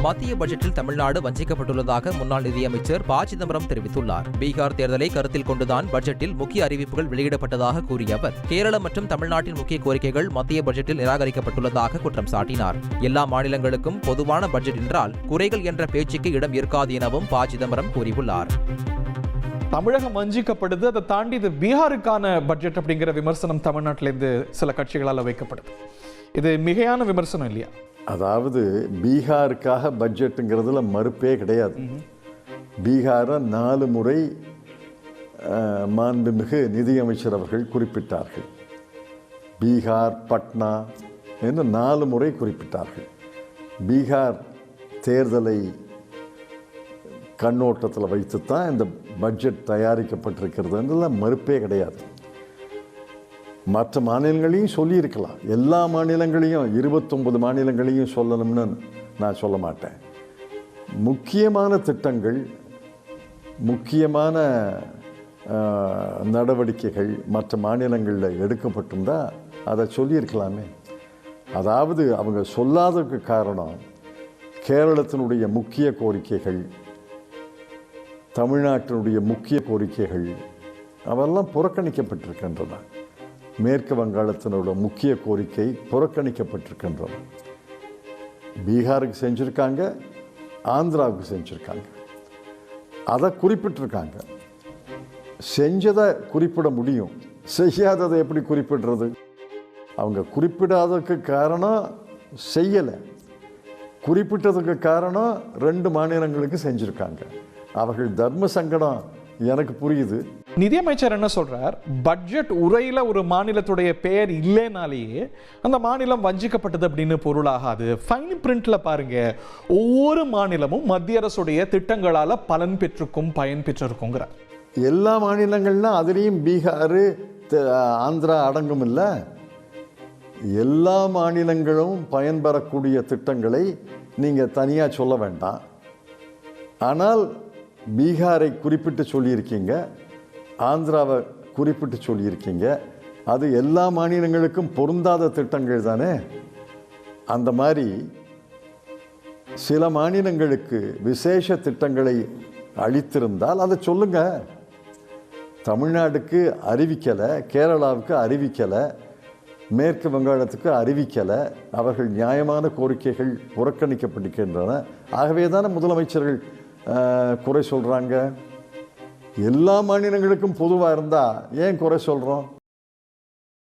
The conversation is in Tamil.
மத்திய பட்ஜெட்டில் தமிழ்நாடு வஞ்சிக்கப்பட்டுள்ளதாக முன்னாள் நிதியமைச்சர் ப. சிதம்பரம் தெரிவித்துள்ளார். பீகார் தேர்தலை கருத்தில் கொண்டுதான் பட்ஜெட்டில் முக்கிய அறிவிப்புகள் வெளியிடப்பட்டதாக கூறிய அவர், கேரளம் மற்றும் தமிழ்நாட்டின் முக்கிய கோரிக்கைகள் மத்திய பட்ஜெட்டில் நிராகரிக்கப்பட்டுள்ளதாக குற்றம் சாட்டினார். எல்லா மாநிலங்களுக்கும் பொதுவான பட்ஜெட் என்றால் குறைகள் என்ற பேச்சுக்கு இடம் இருக்காது எனவும் ப. சிதம்பரம் கூறியுள்ளார். தமிழகம் வஞ்சிக்கப்படுது, அதை தாண்டி இது பீகாருக்கான பட்ஜெட் அப்படிங்கிற விமர்சனம் தமிழ்நாட்டிலேருந்து சில கட்சிகளால் வைக்கப்படுது. இது மிகையான விமர்சனம் இல்லையா? அதாவது பீகாருக்காக பட்ஜெட்டுங்கிறதுல மறுப்பே கிடையாது. பீகாரை 4 முறை மாண்புமிகு நிதியமைச்சர் அவர்கள் குறிப்பிட்டார்கள். பீகார், பட்னா என்று 4 முறை குறிப்பிட்டார்கள். பீகார் தேர்தலை கண்ணோட்டத்தில் வைத்துத்தான் இந்த பட்ஜெட் தயாரிக்கப்பட்டிருக்கிறதுல மறுப்பே கிடையாது. மற்ற மாநிலங்களையும் சொல்லியிருக்கலாம். எல்லா மாநிலங்களையும் 29 மாநிலங்களையும் சொல்லணும்னு நான் சொல்ல மாட்டேன். முக்கியமான திட்டங்கள், முக்கியமான நடவடிக்கைகள் மற்ற மாநிலங்களில் எடுக்கப்பட்டிருந்தால் அதை சொல்லியிருக்கலாமே. அதாவது அவங்க சொல்லாததுக்கு காரணம் கேரளத்தினுடைய முக்கிய கோரிக்கைகள், தமிழ்நாட்டினுடைய முக்கிய கோரிக்கைகள் அவெல்லாம் புறக்கணிக்கப்பட்டிருக்கின்றன. மேற்கு வங்காளத்தினோட முக்கிய கோரிக்கை புறக்கணிக்கப்பட்டிருக்கின்றன. பீகாருக்கு செஞ்சுருக்காங்க, ஆந்திராவுக்கு செஞ்சுருக்காங்க. அதை குறிப்பிட்டிருக்காங்க. செஞ்சதை குறிப்பிட முடியும், செய்யாததை எப்படி குறிப்பிடுறது? அவங்க குறிப்பிடாததுக்கு காரணம் செய்யலை, குறிப்பிட்டதுக்கு காரணம் 2 மாநிலங்களுக்கு செஞ்சுருக்காங்க. அவர்கள் தர்ம சங்கடம் எனக்கு புரியுது. நிதியமைச்சர் என்ன சொல்றார்? பட்ஜெட் உரையில ஒரு மாநிலத்துடைய பெயர் இல்லைனாலேயே அந்த மாநிலம் வஞ்சிக்கப்பட்டது அப்படின்னு பொருளாகாது. ஃபைன் பிரிண்ட்ல பாருங்க, ஒவ்வொரு மாநிலமும் மத்திய அரசுடைய திட்டங்களால பலன் பெற்றிருக்கும், பயன் பெற்றிருக்குங்கிற எல்லா மாநிலங்கள்னா அதுலேயும் பீகார், ஆந்திரா அடங்கும் இல்லை. எல்லா மாநிலங்களும் பயன்பெறக்கூடிய திட்டங்களை நீங்கள் தனியாக சொல்ல வேண்டாம். ஆனால் பீகாரை குறிப்பிட்டு சொல்லியிருக்கீங்க, ஆந்திராவை குறிப்பிட்டு சொல்லியிருக்கீங்க. அது எல்லா மாநிலங்களுக்கும் பொருந்தாத திட்டங்கள் தானே. அந்த மாதிரி சில மாநிலங்களுக்கு விசேஷ திட்டங்களை அளித்திருந்தால் அதை சொல்லுங்க. தமிழ்நாடுக்கு அறிவிக்கலை, கேரளாவுக்கு அறிவிக்கலை, மேற்கு வங்காளத்துக்கு அறிவிக்கலை. அவர்கள் நியாயமான கோரிக்கைகள் புறக்கணிக்கப்பட்டிருக்கின்றன. ஆகவே தானே முதலமைச்சர்கள் குறை சொல்கிறாங்க. எல்லா மாநிலங்களுக்கும் பொதுவாக இருந்தால் ஏன் குறை சொல்கிறோம்?